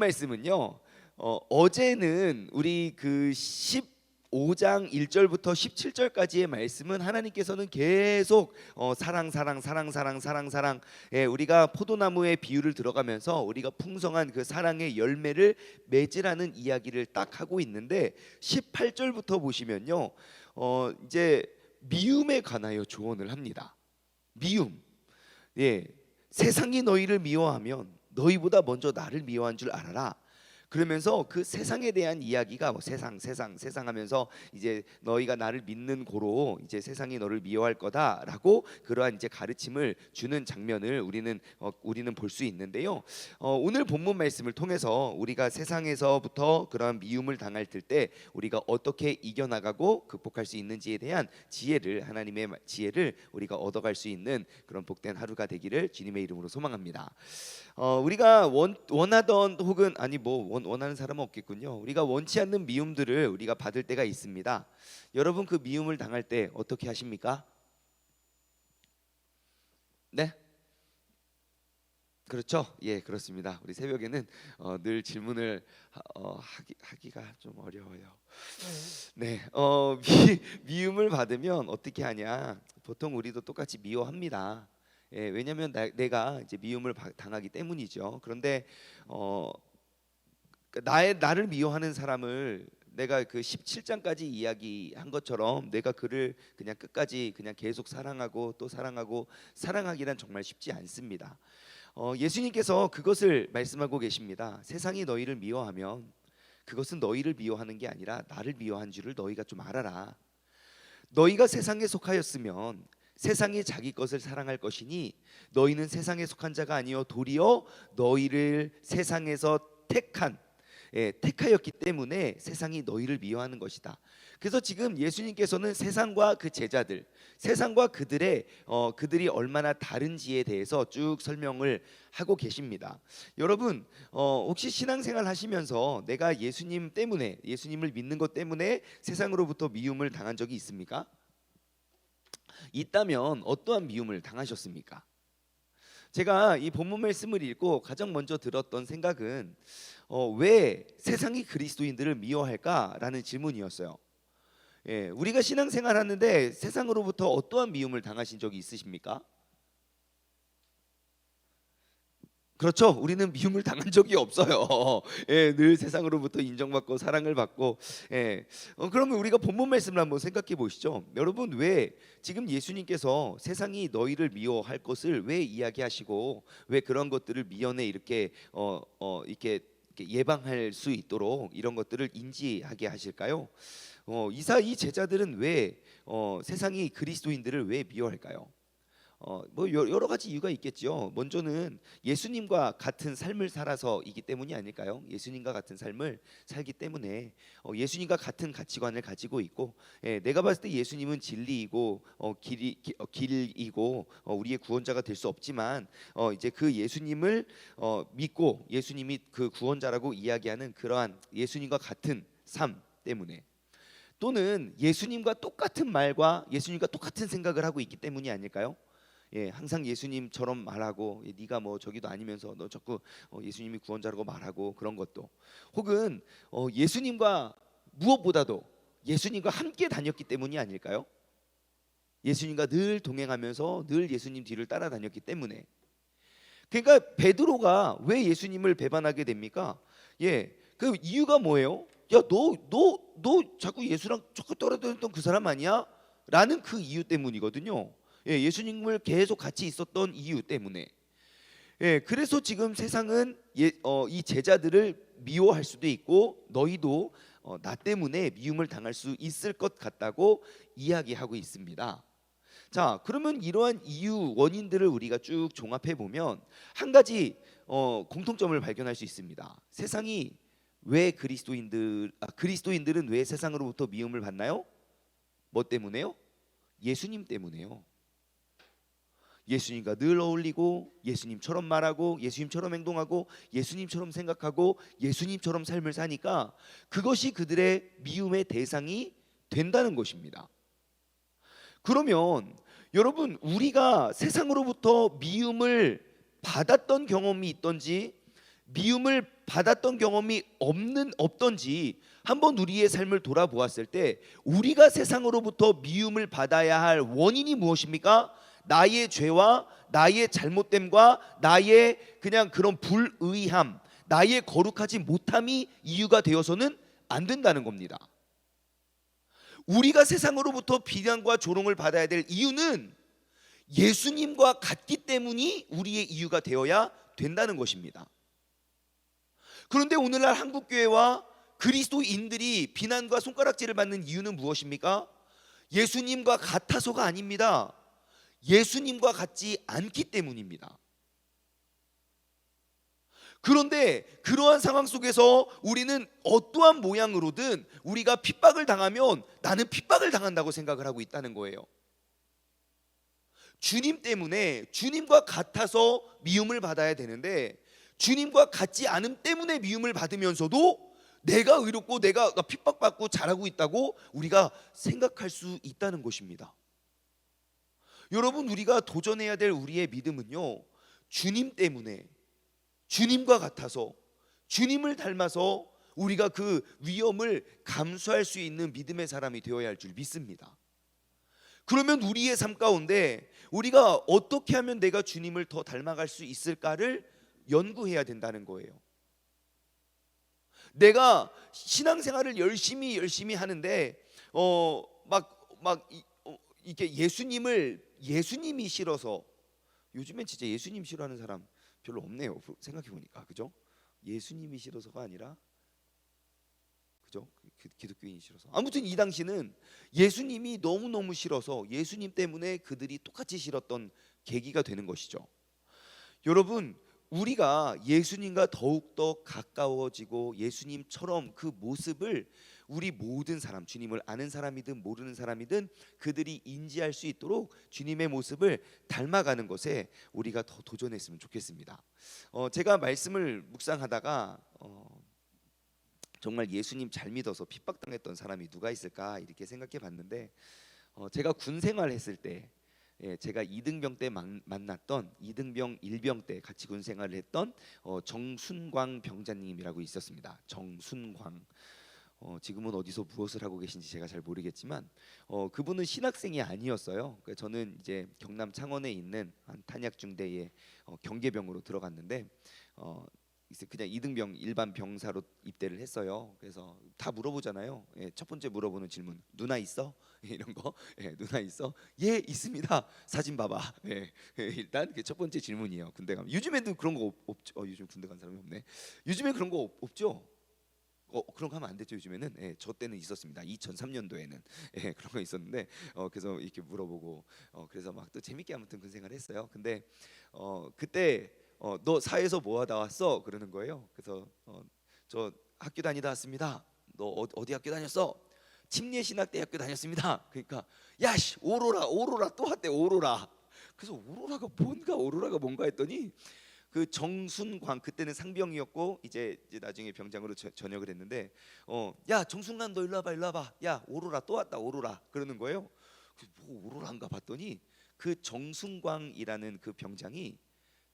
말씀은요. 어제는 우리 그 15장 1절부터 17절까지의 말씀은 하나님께서는 계속 사랑 사랑 사랑 사랑 사랑 사랑, 우리가 포도나무의 비유를 들어가면서 우리가 풍성한 그 사랑의 열매를 맺으라는 이야기를 딱 하고 있는데 18절부터 보시면요. 이제 미움에 관하여 조언을 합니다. 미움. 예. 세상이 너희를 미워하면 너희보다 먼저 나를 미워한 줄 알아라. 그러면서 그 세상에 대한 이야기가 뭐 세상 하면서 이제 너희가 나를 믿는 고로 이제 세상이 너를 미워할 거다라고 그러한 이제 가르침을 주는 장면을 우리는 볼 수 있는데요. 오늘 본문 말씀을 통해서 우리가 세상에서부터 그러한 미움을 당할 때 우리가 어떻게 이겨나가고 극복할 수 있는지에 대한 하나님의 지혜를 우리가 얻어갈 수 있는 그런 복된 하루가 되기를 주님의 이름으로 소망합니다. 우리가 원하던 혹은 원하는 사람은 없겠군요. 우리가 원치 않는 미움들을 우리가 받을 때가 있습니다. 여러분, 그 미움을 당할 때 어떻게 하십니까? 네? 그렇죠? 예, 그렇습니다. 우리 새벽에는 늘 질문을 하기가 좀 어려워요. 네, 미움을 받으면 어떻게 하냐? 보통 우리도 똑같이 미워합니다. 예, 왜냐하면 내가 이제 미움을 당하기 때문이죠. 그런데 나를 미워하는 사람을 내가 그 17장까지 이야기한 것처럼 내가 그를 그냥 끝까지 그냥 계속 사랑하고 또 사랑하고 사랑하기란 정말 쉽지 않습니다. 예수님께서 그것을 말씀하고 계십니다. 세상이 너희를 미워하면 그것은 너희를 미워하는 게 아니라 나를 미워한 줄을 너희가 좀 알아라. 너희가 세상에 속하였으면 세상이 자기 것을 사랑할 것이니 너희는 세상에 속한 자가 아니요 도리어 너희를 세상에서 택하였기 때문에 세상이 너희를 미워하는 것이다. 그래서 지금 예수님께서는 세상과 그 제자들, 세상과 그들이 얼마나 다른지에 대해서 쭉 설명을 하고 계십니다. 여러분, 혹시 신앙생활 하시면서 내가 예수님을 믿는 것 때문에 세상으로부터 미움을 당한 적이 있습니까? 있다면 어떠한 미움을 당하셨습니까? 제가 이 본문 말씀을 읽고 가장 먼저 들었던 생각은 왜 세상이 그리스도인들을 미워할까라는 질문이었어요. 예, 우리가 신앙생활 하는데 세상으로부터 어떠한 미움을 당하신 적이 있으십니까? 그렇죠. 우리는 미움을 당한 적이 없어요. 예, 늘 세상으로부터 인정받고 사랑을 받고. 예. 그러면 우리가 본문 말씀을 한번 생각해 보시죠. 여러분, 왜 지금 예수님께서 세상이 너희를 미워할 것을 왜 이야기하시고 왜 그런 것들을 미연에 이렇게 이렇게 예방할 수 있도록 이런 것들을 인지하게 하실까요? 이 제자들은 왜 세상이 그리스도인들을 왜 미워할까요? 여러 가지 이유가 있겠죠. 먼저는 예수님과 같은 삶을 살아서이기 때문이 아닐까요? 예수님과 같은 삶을 살기 때문에 예수님과 같은 가치관을 가지고 있고, 내가 봤을 때 예수님은 진리이고 길이고 우리의 구원자가 될 수 없지만 이제 그 예수님을 믿고 예수님이 그 구원자라고 이야기하는 그러한 예수님과 같은 삶 때문에, 또는 예수님과 똑같은 말과 예수님과 똑같은 생각을 하고 있기 때문이 아닐까요? 예, 항상 예수님처럼 말하고 네가 뭐 저기도 아니면서 너 자꾸 예수님이 구원자라고 말하고 그런 것도, 혹은 예수님과 무엇보다도 예수님과 함께 다녔기 때문이 아닐까요? 예수님과 늘 동행하면서 늘 예수님 뒤를 따라다녔기 때문에. 그러니까 베드로가 왜 예수님을 배반하게 됩니까? 예, 그 이유가 뭐예요? 야, 너 자꾸 예수랑 자꾸 떨어졌던 그 사람 아니야? 라는 그 이유 때문이거든요. 예, 예수님을 계속 같이 있었던 이유 때문에. 예, 그래서 지금 세상은 이 제자들을 미워할 수도 있고 너희도 나 때문에 미움을 당할 수 있을 것 같다고 이야기하고 있습니다. 자, 그러면 이러한 이유 원인들을 우리가 쭉 종합해 보면 한 가지 공통점을 발견할 수 있습니다. 세상이 왜 그리스도인들은 왜 세상으로부터 미움을 받나요? 뭐 때문에요? 예수님 때문에요. 예수님과 늘 어울리고 예수님처럼 말하고 예수님처럼 행동하고 예수님처럼 생각하고 예수님처럼 삶을 사니까 그것이 그들의 미움의 대상이 된다는 것입니다. 그러면 여러분, 우리가 세상으로부터 미움을 받았던 경험이 있던지 미움을 받았던 경험이 없던지 한번 우리의 삶을 돌아보았을 때 우리가 세상으로부터 미움을 받아야 할 원인이 무엇입니까? 나의 죄와 나의 잘못됨과 나의 그냥 그런 불의함, 나의 거룩하지 못함이 이유가 되어서는 안 된다는 겁니다. 우리가 세상으로부터 비난과 조롱을 받아야 될 이유는 예수님과 같기 때문이 우리의 이유가 되어야 된다는 것입니다. 그런데 오늘날 한국교회와 그리스도인들이 비난과 손가락질을 받는 이유는 무엇입니까? 예수님과 같아서가 아닙니다. 예수님과 같지 않기 때문입니다. 그런데 그러한 상황 속에서 우리는 어떠한 모양으로든 우리가 핍박을 당하면 나는 핍박을 당한다고 생각을 하고 있다는 거예요. 주님 때문에, 주님과 같아서 미움을 받아야 되는데 주님과 같지 않음 때문에 미움을 받으면서도 내가 의롭고 내가 핍박받고 잘하고 있다고 우리가 생각할 수 있다는 것입니다. 여러분, 우리가 도전해야 될 우리의 믿음은요, 주님 때문에, 주님과 같아서, 주님을 닮아서 우리가 그 위험을 감수할 수 있는 믿음의 사람이 되어야 할 줄 믿습니다. 그러면 우리의 삶 가운데 우리가 어떻게 하면 내가 주님을 더 닮아갈 수 있을까를 연구해야 된다는 거예요. 내가 신앙생활을 열심히 하는데 이게 예수님이 싫어서, 요즘엔 진짜 예수님 싫어하는 사람 별로 없네요. 생각해 보니까, 그죠? 예수님이 싫어서가 아니라, 그죠? 기독교인이 싫어서. 아무튼 이 당시는 예수님이 너무너무 싫어서 예수님 때문에 그들이 똑같이 싫었던 계기가 되는 것이죠. 여러분, 우리가 예수님과 더욱더 가까워지고 예수님처럼 그 모습을 우리 모든 사람, 주님을 아는 사람이든 모르는 사람이든 그들이 인지할 수 있도록 주님의 모습을 닮아가는 것에 우리가 더 도전했으면 좋겠습니다. 제가 말씀을 묵상하다가 정말 예수님 잘 믿어서 핍박당했던 사람이 누가 있을까 이렇게 생각해 봤는데, 제가 군 생활했을 때, 제가 이등병 때 만났던, 이등병 일병 때 같이 군 생활을 했던 정순광 병장님이라고 있었습니다. 정순광. 지금은 어디서 무엇을 하고 계신지 제가 잘 모르겠지만 그분은 신학생이 아니었어요. 저는 이제 경남 창원에 있는 한 탄약중대에 경계병으로 들어갔는데 그냥 이등병 일반 병사로 입대를 했어요. 그래서 다 물어보잖아요. 첫 번째 물어보는 질문, 누나 있어? 이런 거. 누나 있어? 예, 있습니다. 사진 봐봐. 일단 그게 첫 번째 질문이에요. 군대 가면. 요즘에도 그런 거 없죠. 요즘 군대 간 사람이 없네. 요즘에 그런 거 없죠. 그런 거 하면 안 됐죠. 요즘에는. 저 때는 있었습니다. 2003년도에는 그런 거 있었는데 그래서 이렇게 물어보고 그래서 막 또 재밌게 아무튼 군 생활을 했어요. 근데 그때 너 사회에서 뭐 하다 왔어? 그러는 거예요. 그래서 저 학교 다니다 왔습니다. 너 어디 학교 다녔어? 침례신학대학교 다녔습니다. 그러니까 야씨, 오로라 또 왔대. 오로라. 그래서 오로라가 뭔가 했더니 그 정순광, 그때는 상병이었고 이제 나중에 병장으로 전역을 했는데 야 정순광 너 일로 와봐. 야 오로라 또 왔다. 오로라. 그러는 거예요. 뭐 오로라인가 봤더니 그 정순광이라는 그 병장이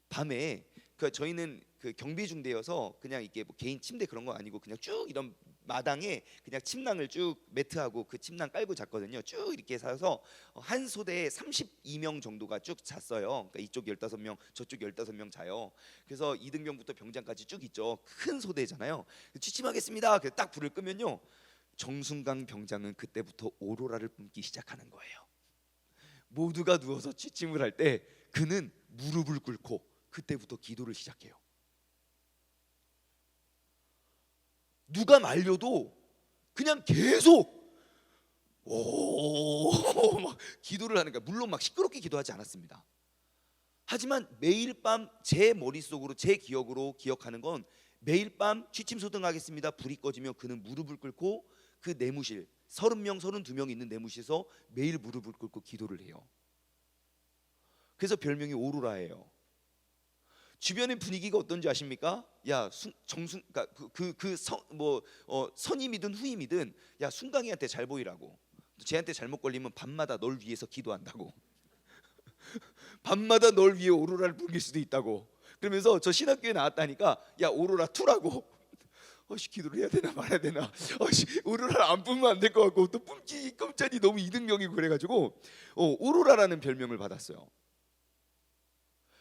밤에, 그 저희는 그 경비중대여서 그냥 이게 뭐 개인 침대 그런 거 아니고 그냥 쭉 이런 마당에 그냥 침낭을 쭉 매트하고 그 침낭 깔고 잤거든요. 쭉 이렇게 사서 한 소대에 32명 정도가 쭉 잤어요. 그러니까 이쪽 15명, 저쪽 15명 자요. 그래서 이등병부터 병장까지 쭉 있죠. 큰 소대잖아요. 취침하겠습니다. 딱 불을 끄면요, 정순강 병장은 그때부터 오로라를 뿜기 시작하는 거예요. 모두가 누워서 취침을 할 때 그는 무릎을 꿇고 그때부터 기도를 시작해요. 누가 말려도 그냥 계속 막 기도를 하는 거야. 물론 막 시끄럽게 기도하지 않았습니다. 하지만 매일 밤 제 머릿속으로, 제 기억으로 기억하는 건 매일 밤 취침소등하겠습니다. 불이 꺼지면 그는 무릎을 꿇고 그 내무실 30명, 32명 있는 내무실에서 매일 무릎을 꿇고 기도를 해요. 그래서 별명이 오로라예요. 주변의 분위기가 어떤지 아십니까? 야, 그러니까 선임이든 후임이든 야, 순강이한테 잘 보이라고. 쟤한테 잘못 걸리면 밤마다 널 위해서 기도한다고. 밤마다 널 위해 오로라를 뿜길 수도 있다고. 그러면서 저 신학교에 나왔다니까 야 오로라 투라고. 기도를 해야 되나 말아야 되나. 오로라를 안 뿜으면 안 될 것 같고 또 뿜기 껌짜니 너무 이등병이고 그래가지고 오로라라는 별명을 받았어요.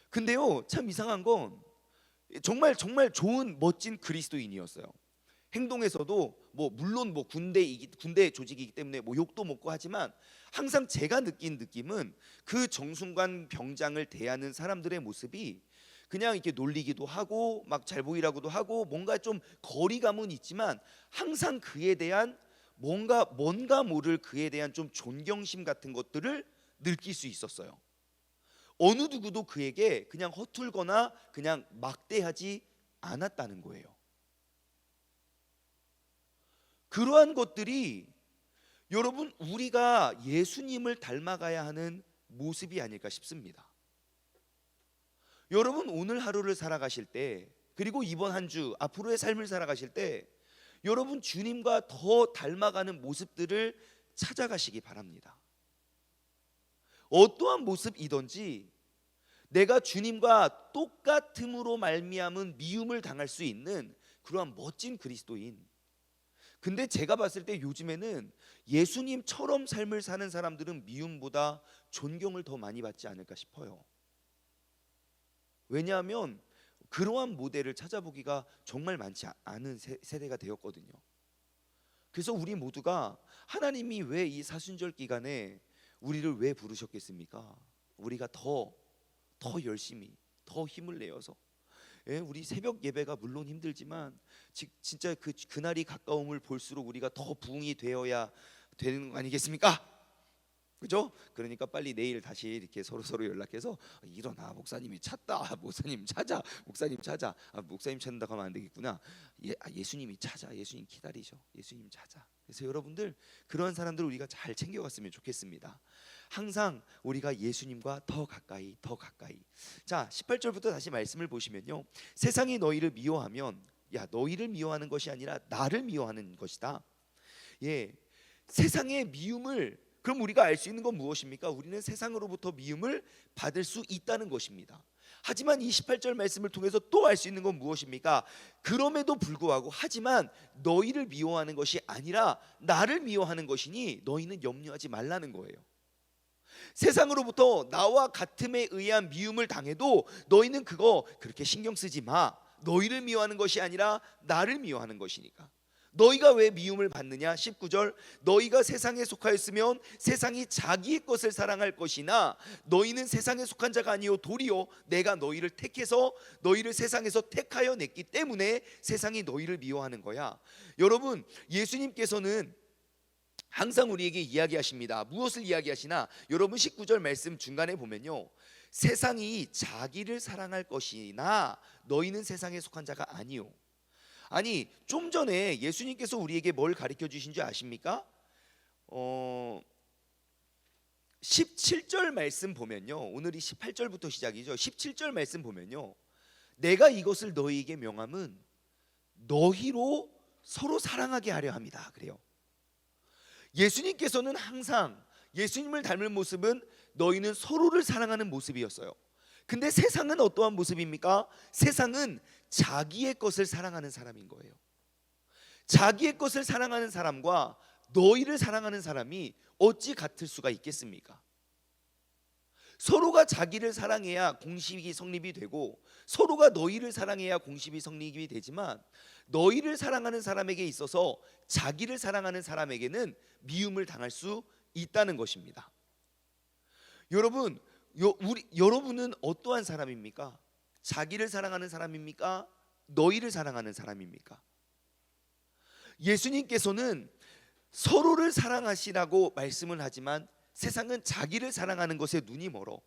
근데요 참 이상한 건 정말 정말 좋은 멋진 그리스도인이었어요. 행동에서도 뭐 물론 뭐 군대 조직이기 때문에 뭐 욕도 먹고 하지만 항상 제가 느낀 느낌은 그 정순관 병장을 대하는 사람들의 모습이 그냥 이렇게 놀리기도 하고 막 잘 보이라고도 하고 뭔가 좀 거리감은 있지만 항상 그에 대한 뭔가 모를 그에 대한 좀 존경심 같은 것들을 느낄 수 있었어요. 어느 누구도 그에게 그냥 허툴거나 그냥 막대하지 않았다는 거예요. 그러한 것들이 여러분 우리가 예수님을 닮아가야 하는 모습이 아닐까 싶습니다. 여러분 오늘 하루를 살아가실 때 그리고 이번 한 주 앞으로의 삶을 살아가실 때 여러분 주님과 더 닮아가는 모습들을 찾아가시기 바랍니다. 어떠한 모습이든지 내가 주님과 똑같음으로 말미암은 미움을 당할 수 있는 그러한 멋진 그리스도인. 근데 제가 봤을 때 요즘에는 예수님처럼 삶을 사는 사람들은 미움보다 존경을 더 많이 받지 않을까 싶어요. 왜냐하면 그러한 모델을 찾아보기가 정말 많지 않은 세대가 되었거든요. 그래서 우리 모두가 하나님이 왜 이 사순절 기간에 우리를 왜 부르셨겠습니까? 우리가 더 열심히 더 힘을 내어서 우리 새벽 예배가 물론 힘들지만 진짜 그날이 가까움을 볼수록 우리가 더 부흥이 되어야 되는 거 아니겠습니까? 그죠? 그러니까 빨리 내일 다시 이렇게 서로 연락해서 일어나 목사님이 찾다 목사님 찾아 목사님 찾는다고 하면 안 되겠구나. 예수님이 찾아 예수님 기다리죠. 예수님 찾아. 그래서 여러분들 그런 사람들 우리가 잘 챙겨갔으면 좋겠습니다. 항상 우리가 예수님과 더 가까이 자 18절부터 다시 말씀을 보시면요 세상이 너희를 미워하면 너희를 미워하는 것이 아니라 나를 미워하는 것이다. 세상의 미움을 그럼 우리가 알 수 있는 건 무엇입니까? 우리는 세상으로부터 미움을 받을 수 있다는 것입니다. 하지만 이 18절 말씀을 통해서 또 알 수 있는 건 무엇입니까? 그럼에도 불구하고 하지만 너희를 미워하는 것이 아니라 나를 미워하는 것이니 너희는 염려하지 말라는 거예요. 세상으로부터 나와 같음에 의한 미움을 당해도 너희는 그거 그렇게 신경 쓰지 마. 너희를 미워하는 것이 아니라 나를 미워하는 것이니까. 너희가 왜 미움을 받느냐? 19절 너희가 세상에 속하였으면 세상이 자기의 것을 사랑할 것이나 너희는 세상에 속한 자가 아니요 도리요 내가 너희를 택해서 너희를 세상에서 택하여 냈기 때문에 세상이 너희를 미워하는 거야. 여러분 예수님께서는 항상 우리에게 이야기하십니다. 무엇을 이야기하시나? 여러분 19절 말씀 중간에 보면요 세상이 자기를 사랑할 것이나 너희는 세상에 속한 자가 아니요. 아니 좀 전에 예수님께서 우리에게 뭘 가르쳐 주신 줄 아십니까? 17절 말씀 보면요 오늘이 18절부터 시작이죠. 17절 말씀 보면요 내가 이것을 너희에게 명함은 너희로 서로 사랑하게 하려 합니다. 그래요. 예수님께서는 항상 예수님을 닮은 모습은 너희는 서로를 사랑하는 모습이었어요. 근데 세상은 어떠한 모습입니까? 세상은 자기의 것을 사랑하는 사람인 거예요. 자기의 것을 사랑하는 사람과 너희를 사랑하는 사람이 어찌 같을 수가 있겠습니까? 서로가 자기를 사랑해야 공식이 성립이 되고 서로가 너희를 사랑해야 공식이 성립이 되지만 너희를 사랑하는 사람에게 있어서 자기를 사랑하는 사람에게는 미움을 당할 수 있다는 것입니다. 여러분 여러분은 어떠한 사람입니까? 자기를 사랑하는 사람입니까? 너희를 사랑하는 사람입니까? 예수님께서는 서로를 사랑하시라고 말씀을 하지만 세상은 자기를 사랑하는 것에 눈이 멀어.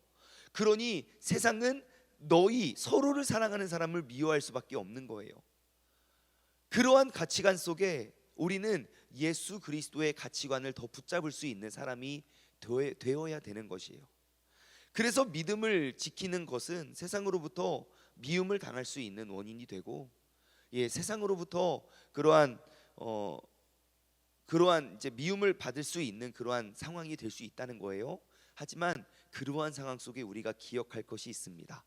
그러니 세상은 너희 서로를 사랑하는 사람을 미워할 수밖에 없는 거예요. 그러한 가치관 속에 우리는 예수 그리스도의 가치관을 더 붙잡을 수 있는 사람이 되어야 되는 것이에요. 그래서 믿음을 지키는 것은 세상으로부터 미움을 당할 수 있는 원인이 되고 세상으로부터 그러한 이제 미움을 받을 수 있는 그러한 상황이 될 수 있다는 거예요. 하지만 그러한 상황 속에 우리가 기억할 것이 있습니다.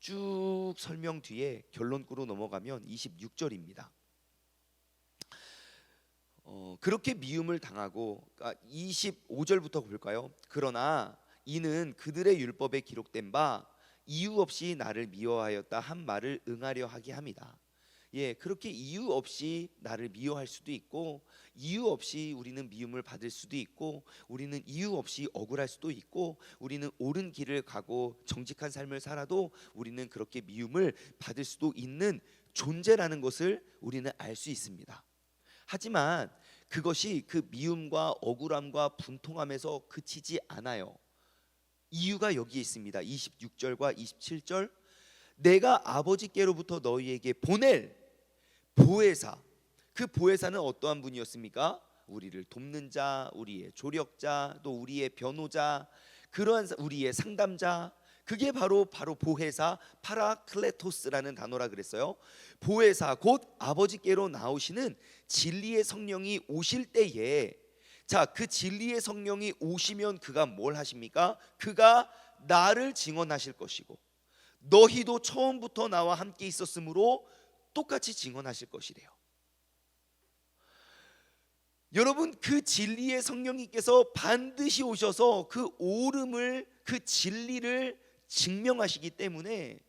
쭉 설명 뒤에 결론구로 넘어가면 26절입니다. 그렇게 미움을 당하고 25절부터 볼까요? 그러나 이는 그들의 율법에 기록된 바 이유 없이 나를 미워하였다 한 말을 응하려 하게 합니다. 예, 그렇게 이유 없이 나를 미워할 수도 있고, 이유 없이 우리는 미움을 받을 수도 있고, 우리는 이유 없이 억울할 수도 있고, 우리는 옳은 길을 가고 정직한 삶을 살아도 우리는 그렇게 미움을 받을 수도 있는 존재라는 것을 우리는 알 수 있습니다. 하지만 그것이 그 미움과 억울함과 분통함에서 그치지 않아요. 이유가 여기에 있습니다. 26절과 27절, 내가 아버지께로부터 너희에게 보낼 보혜사, 그 보혜사는 어떠한 분이었습니까? 우리를 돕는 자, 우리의 조력자, 또 우리의 변호자, 그러한 우리의 상담자, 그게 바로 보혜사, 파라클레토스라는 단어라 그랬어요. 보혜사, 곧 아버지께로 나오시는 진리의 성령이 오실 때에, 자, 그 진리의 성령이 오시면 그가 뭘 하십니까? 그가 나를 증언하실 것이고, 너희도 처음부터 나와 함께 있었으므로 똑같이 증언하실 것이래요. 여러분, 그 진리의 성령님께서 반드시 오셔서 그 옳음을, 그 진리를 증명하시기 때문에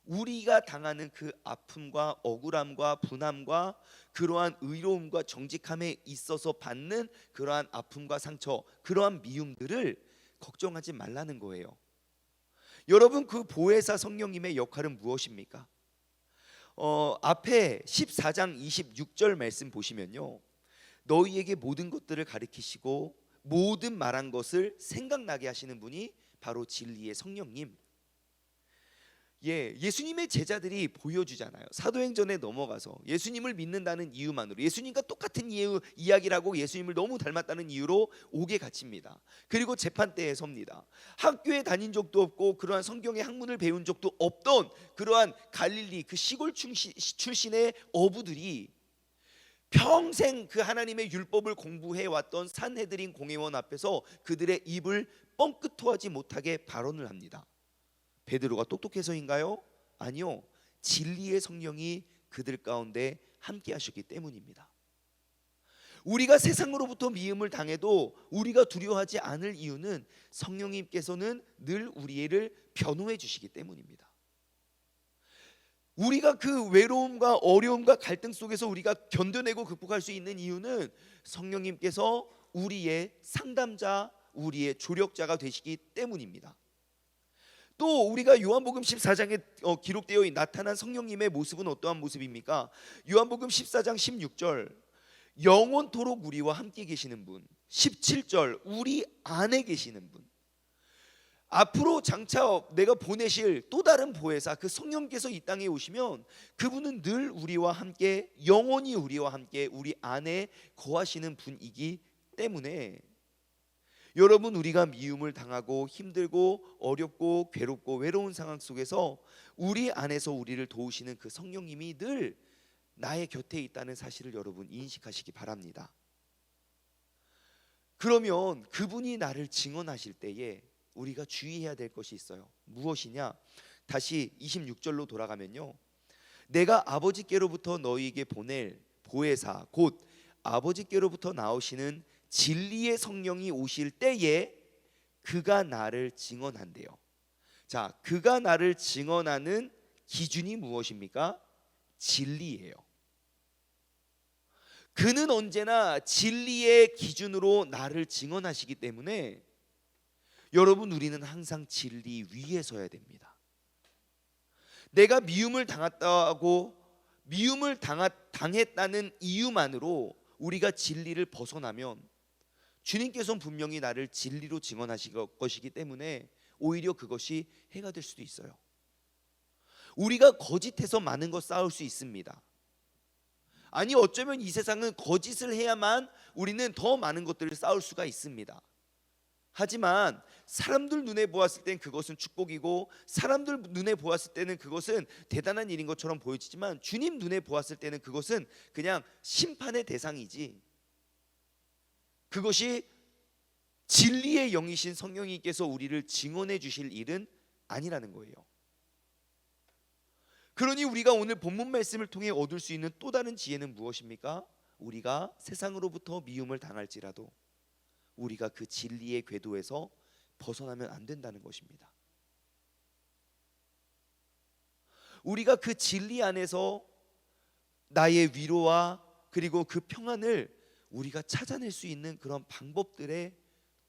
우리가 당하는 그 아픔과 억울함과 분함과 그러한 의로움과 정직함에 있어서 받는 그러한 아픔과 상처, 그러한 미움들을 걱정하지 말라는 거예요. 여러분, 그 보혜사 성령님의 역할은 무엇입니까? 앞에 14장 26절 말씀 보시면요, 너희에게 모든 것들을 가르치시고 모든 말한 것을 생각나게 하시는 분이 바로 진리의 성령님. 예, 예수님의 제자들이 보여주잖아요. 사도행전에 넘어가서 예수님을 믿는다는 이유만으로, 예수님과 똑같은 이야기를 하고 예수님을 너무 닮았다는 이유로 옥에 갇힙니다. 그리고 재판대에 섭니다. 학교에 다닌 적도 없고 그러한 성경의 학문을 배운 적도 없던 그러한 갈릴리 그 시골 출신의 어부들이 평생 그 하나님의 율법을 공부해 왔던 산헤드린 공회원 앞에서 그들의 입을 뻥끗토하지 못하게 발언을 합니다. 베드로가 똑똑해서인가요? 아니요, 진리의 성령이 그들 가운데 함께 하셨기 때문입니다. 우리가 세상으로부터 미움을 당해도 우리가 두려워하지 않을 이유는 성령님께서는 늘 우리를 변호해 주시기 때문입니다. 우리가 그 외로움과 어려움과 갈등 속에서 우리가 견뎌내고 극복할 수 있는 이유는 성령님께서 우리의 상담자, 우리의 조력자가 되시기 때문입니다. 또 우리가 요한복음 14장에 기록되어 나타난 성령님의 모습은 어떠한 모습입니까? 요한복음 14장 16절, 영원토록 우리와 함께 계시는 분. 17절, 우리 안에 계시는 분. 앞으로 장차 내가 보내실 또 다른 보혜사, 그 성령께서 이 땅에 오시면 그분은 늘 우리와 함께, 영원히 우리와 함께 우리 안에 거하시는 분이기 때문에, 여러분, 우리가 미움을 당하고 힘들고 어렵고 괴롭고 외로운 상황 속에서 우리 안에서 우리를 도우시는 그 성령님이 늘 나의 곁에 있다는 사실을 여러분 인식하시기 바랍니다. 그러면 그분이 나를 증언하실 때에 우리가 주의해야 될 것이 있어요. 무엇이냐? 다시 26절로 돌아가면요, 내가 아버지께로부터 너희에게 보낼 보혜사, 곧 아버지께로부터 나오시는 진리의 성령이 오실 때에 그가 나를 증언한대요. 자, 그가 나를 증언하는 기준이 무엇입니까? 진리예요. 그는 언제나 진리의 기준으로 나를 증언하시기 때문에 여러분, 우리는 항상 진리 위에 서야 됩니다. 내가 미움을 당했다는 이유만으로 우리가 진리를 벗어나면 주님께서는 분명히 나를 진리로 증언하실 것이기 때문에 오히려 그것이 해가 될 수도 있어요. 우리가 거짓해서 많은 것 쌓을 수 있습니다. 아니, 어쩌면 이 세상은 거짓을 해야만 우리는 더 많은 것들을 쌓을 수가 있습니다. 하지만 사람들 눈에 보았을 땐 그것은 축복이고, 사람들 눈에 보았을 때는 그것은 대단한 일인 것처럼 보여지지만, 주님 눈에 보았을 때는 그것은 그냥 심판의 대상이지, 그것이 진리의 영이신 성령님께서 우리를 증언해 주실 일은 아니라는 거예요. 그러니 우리가 오늘 본문 말씀을 통해 얻을 수 있는 또 다른 지혜는 무엇입니까? 우리가 세상으로부터 미움을 당할지라도 우리가 그 진리의 궤도에서 벗어나면 안 된다는 것입니다. 우리가 그 진리 안에서 나의 위로와 그리고 그 평안을 우리가 찾아낼 수 있는 그런 방법들에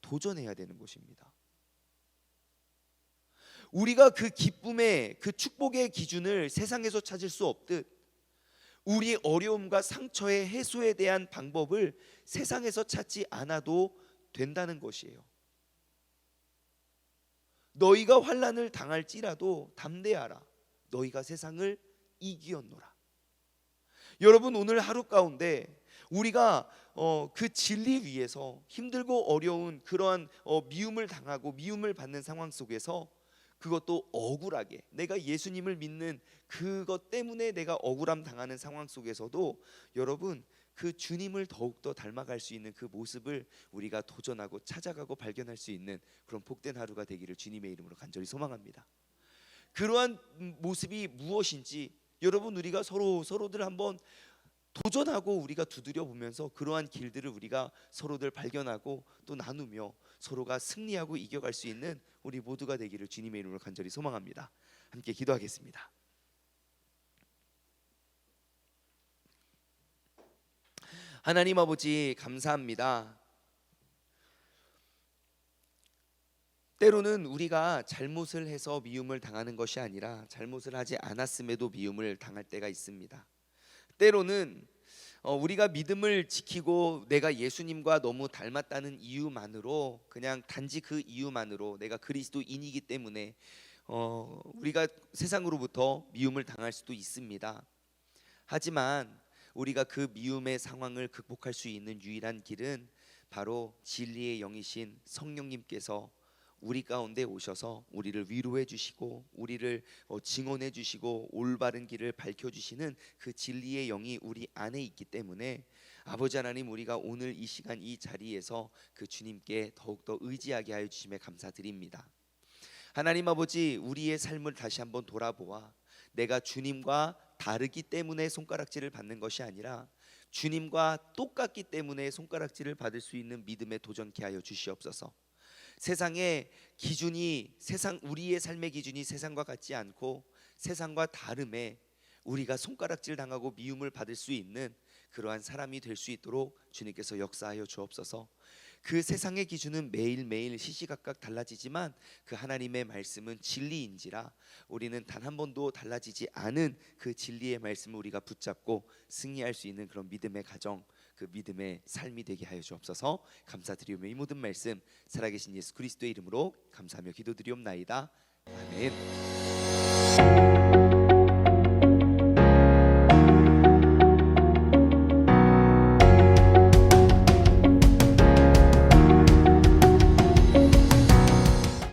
도전해야 되는 것입니다. 우리가 그 기쁨의 그 축복의 기준을 세상에서 찾을 수 없듯 우리의 어려움과 상처의 해소에 대한 방법을 세상에서 찾지 않아도 된다는 것이에요. 너희가 환난을 당할지라도 담대하라. 너희가 세상을 이기었노라. 여러분, 오늘 하루 가운데 우리가 그 진리 위에서 힘들고 어려운 그러한 미움을 당하고 미움을 받는 상황 속에서, 그것도 억울하게 내가 예수님을 믿는 그것 때문에 내가 억울함 당하는 상황 속에서도 여러분, 그 주님을 더욱더 닮아갈 수 있는 그 모습을 우리가 도전하고 찾아가고 발견할 수 있는 그런 복된 하루가 되기를 주님의 이름으로 간절히 소망합니다. 그러한 모습이 무엇인지 여러분, 우리가 서로들 한번 도전하고 우리가 두드려 보면서 그러한 길들을 우리가 서로들 발견하고 또 나누며 서로가 승리하고 이겨갈 수 있는 우리 모두가 되기를 주님의 이름으로 간절히 소망합니다. 함께 기도하겠습니다. 하나님 아버지, 감사합니다. 때로는 우리가 잘못을 해서 미움을 당하는 것이 아니라 잘못을 하지 않았음에도 미움을 당할 때가 있습니다. 때로는 우리가 믿음을 지키고 내가 예수님과 너무 닮았다는 이유만으로, 그냥 단지 그 이유만으로 내가 그리스도인이기 때문에 우리가 세상으로부터 미움을 당할 수도 있습니다. 하지만 우리가 그 미움의 상황을 극복할 수 있는 유일한 길은 바로 진리의 영이신 성령님께서 우리 가운데 오셔서 우리를 위로해 주시고 우리를 증언해 주시고 올바른 길을 밝혀 주시는 그 진리의 영이 우리 안에 있기 때문에, 아버지 하나님, 우리가 오늘 이 시간 이 자리에서 그 주님께 더욱더 의지하게 하여 주심에 감사드립니다. 하나님 아버지, 우리의 삶을 다시 한번 돌아보아 내가 주님과 다르기 때문에 손가락질을 받는 것이 아니라 주님과 똑같기 때문에 손가락질을 받을 수 있는 믿음에 도전케 하여 주시옵소서. 세상의 기준이, 우리의 삶의 기준이 세상과 같지 않고 세상과 다름에 우리가 손가락질 당하고 미움을 받을 수 있는 그러한 사람이 될 수 있도록 주님께서 역사하여 주옵소서. 그 세상의 기준은 매일매일 시시각각 달라지지만 그 하나님의 말씀은 진리인지라 우리는 단 한 번도 달라지지 않은 그 진리의 말씀을 우리가 붙잡고 승리할 수 있는 그런 믿음의 가정, 그 믿음의 삶이 되게 하여 주옵소서. 감사드리오며 이 모든 말씀 살아계신 예수 그리스도의 이름으로 감사하며 기도드리옵나이다. 아멘.